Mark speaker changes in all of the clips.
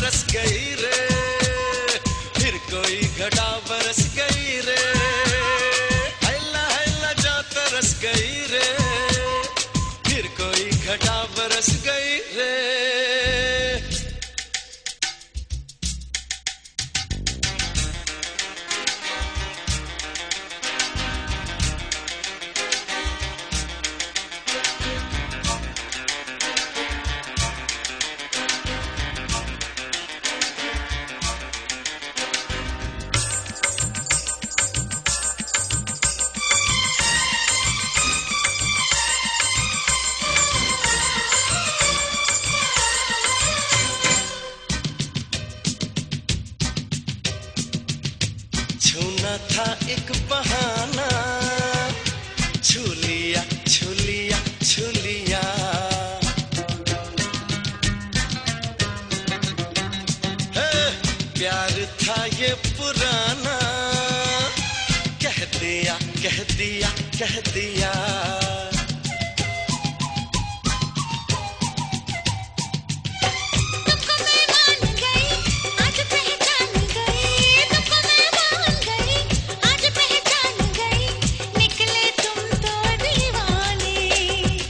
Speaker 1: तरस गई रे, फिर कोई घटा बरस गई रे, हैला हैला जा तरस गई रे, फिर कोई घटा बरस गई रे। छूना था एक बहाना, छू लिया छू लिया छू लिया, प्यार था ये पुराना, कह दिया कह दिया कह दिया।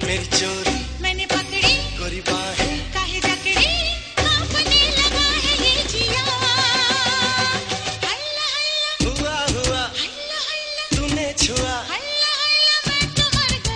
Speaker 1: मेरी चोरी मैंने पकड़ी, गोरी बाहें काहे जकड़ी, कांपने लगा है ये जिया। हल्ला हल्ला हुआ हुआ, हल्ला हल्ला तूने छुआ, हल्ला हल्ला मैं तो मर गई।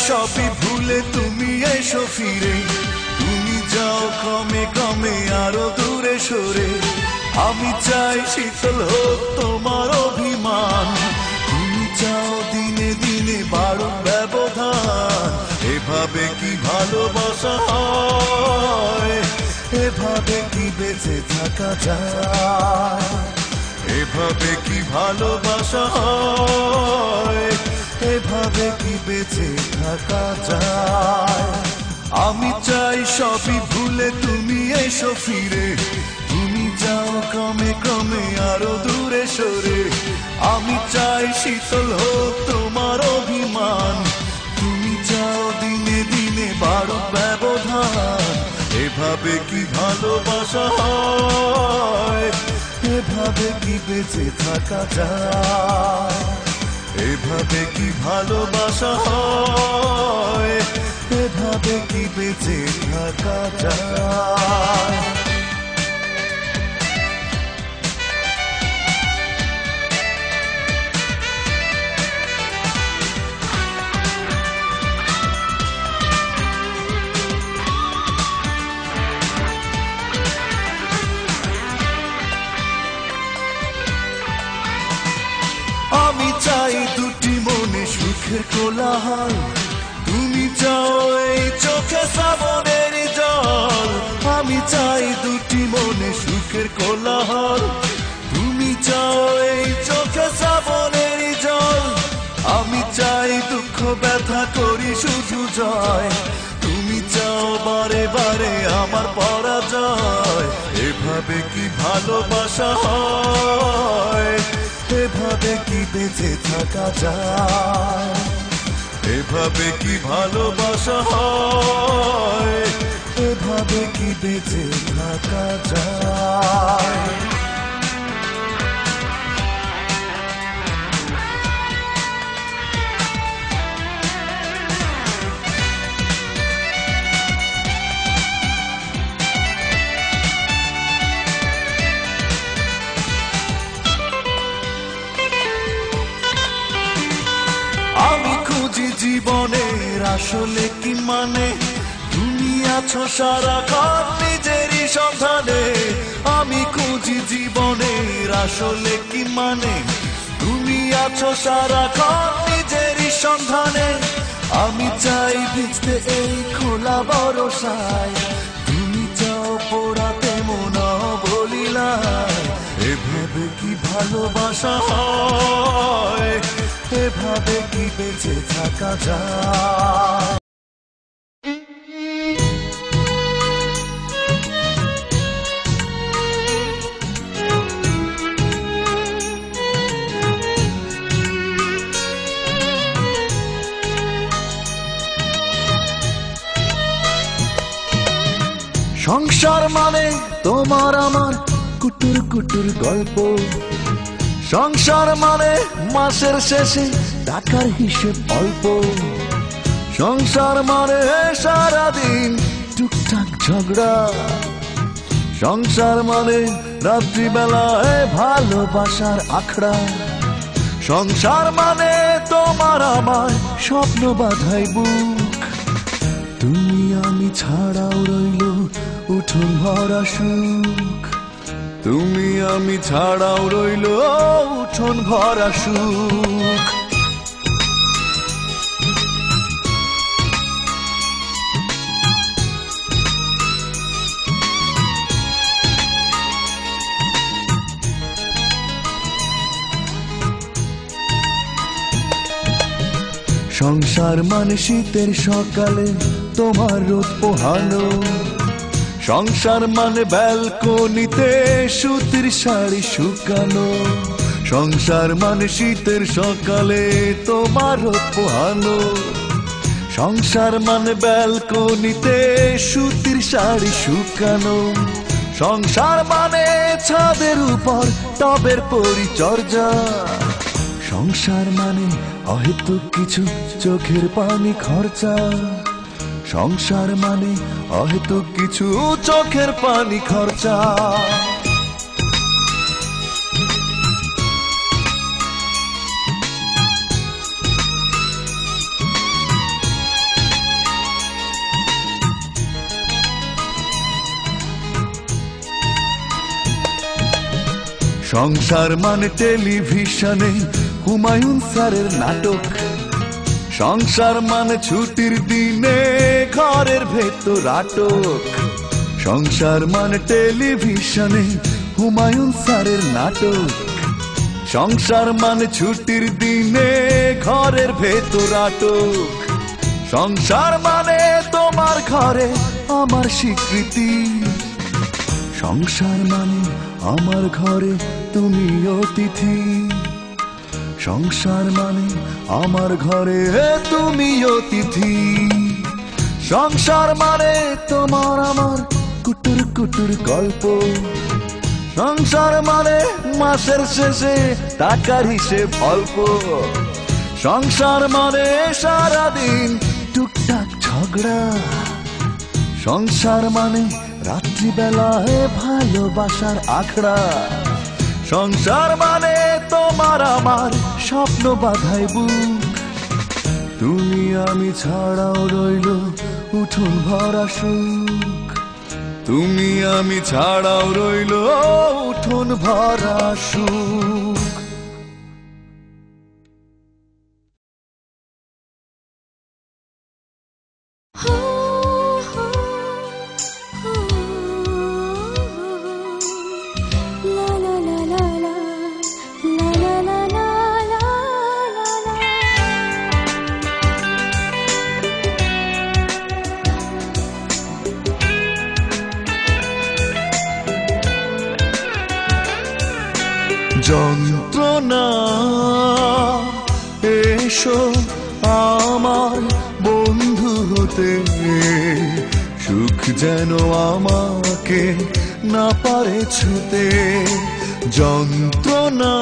Speaker 2: সবই ভুলে তুমি এসো ফিরে, তুমি যাও ক্রমে ক্রমে আরো দূরে সরে। আমি চাই শীতল হোক তোমার অভিমান, তুমি চাও দিনে দিনে বাড়ুক ব্যবধান। এভাবে কি ভালোবাসা হয়, এভাবে কি বেঁচে থাকা যায়, এভাবে কি ভালোবাসা হয়, এভাবে কি বেঁচে থাকা যায়। আমি চাই সবই ভুলে তুমি এসো ফিরে, তুমি যাও ক্রমে ক্রমে আরো দূরে সরে। আমি চাই শীতল হোক তোমার অভিমান, তুমি যাও দিনে দিনে বাড়ুক ব্যবধান। এভাবে কি ভালোবাসা হয়, এভাবে কি বেঁচে থাকা যায়, এভাবে কি ভালোবাসা হয়, এভাবে কি বেঁচে থাকা যায়। আমি চাই দুটি মনে সুখের কোলাহল, তুমি চাও এই চোখে শ্রাবণের জল। আমি চাই দুটি মনে সুখের কোলাহল, তুমি চাও এই চোখে শ্রাবণের জল। আমি চাই দুঃখ ব্যথা করি শুধু জয়, তুমি চাও বারে বারে আমার পরাজয়। এভাবে কি ভালোবাসা হয়, এভাবে কি বেঁচে থাকা যায়, এভাবে কি ভালোবাসা হয়, এভাবে কি বেঁচে থাকা যায়। আমি খুঁজি জীবনের আসলে কি মানে, তুমি আছো সারাক্ষণ নিজেরই সন্ধানে। আমি খুঁজি জীবনের আসলে কি মানে, তুমি আছো সারাক্ষণ নিজেরই সন্ধানে। আমি চাই ভিজতে এই খোলা বরসায়, তুমি চাও পোড়াতে মন বলিলায়। এভাবে কি ভালোবাসা হয়, এভাবে কি বেঁচে থাকা যায়। সংসার মানে তোমার আমার কুটুর কুটুর গল্প, সংসার মানে মাসের শেষে টাকার হিসেব অল্প, সংসার মানে সারাদিন টুকটাক ঝগড়া, সংসার মানে রাত্রিবেলায় ভালোবাসার আখড়া, সংসার মানে তোমার আমার স্বপ্ন বাঁধাই বুক। তুমি আমি ছাড়াও রইল উঠোন ভরা সুখ, তুমি আমি ছাড়াও রইল উঠোন ভরা সুখ। সংসার মানে শীতের সকালে তোমার রোদ পোহানো, সংসার মানে ব্যালকনিতে সুতির শাড়ি শুকানো, সংসার মানে শীতের সকালে তোমার রোদ পোহানো, সংসার মানে ব্যালকনিতে সুতির শাড়ি শুকানো, সংসার মানে ছাদের উপর টবের পরিচর্যা, সংসার মানে অহেতুক কিছু চোখের পানি খরচা, সংসার মানে অহেতুক কিছু চোখের পানি খরচা। সংসার মানে টেলিভিশনে হুমায়ুন স্যারের নাটক, সংসার মানে ছুটির দিনে ঘরের ভেতর আটক। সংসার মানে টেলিভিশনে হুমায়ুন স্যারের নাটক, সংসার মানে ছুটির দিনে ঘরের ভেতর আটক। সংসার মানে তোমার ঘরে আমার স্বীকৃতি, সংসার মানে আমার ঘরে তুমি অতিথি। সংসার মানে আমার ঘরে তুমি অতিথি। সংসার মানে তোমার আমার কুটুর কুটুর গল্প, সংসার মানে মাসের শেষে টাকার হিসেব অল্প। সংসার মানে সারাদিন টুকটাক ঝগড়া, সংসার মানে রাত্রিবেলায় ভালোবাসার আখড়া। সংসার মানে তোমার আমার স্বপ্ন বাঁধাই বুক, তুমি আমি ছাড়াও রইল উঠোন ভরা সুখ। তুমি আমি ছাড়াও রইল উঠোন ভরা সুখ। যন্ত্রণা এসো আমার বন্ধু হতে, সুখ যেন আমাকে না পারে ছুতে। যন্ত্রণা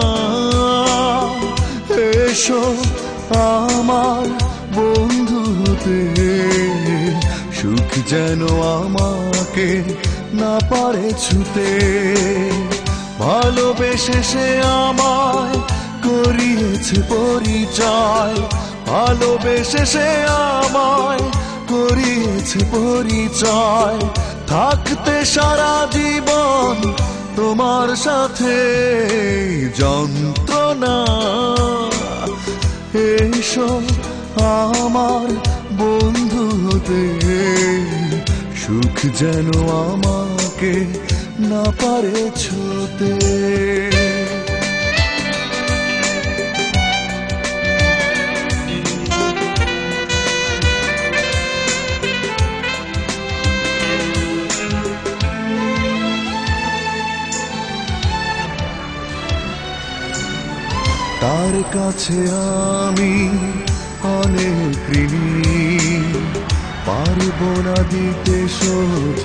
Speaker 2: এসো আমার বন্ধু হতে, সুখ যেন আমাকে না পারে ছুতে। ভালোবেসে সে আমায় করিয়েছে পরিচয়, ভালোবেসে সে আমায় করিয়েছে পরিচয়। থাকতে সারা জীবন তোমার সাথে। যন্ত্রণা এসো আমার বন্ধু হতে, সুখ যেন আমাকে না পারে ছুতে। তার কাছে আমি অনেক ঋণী, পারব না দিতে শোধ।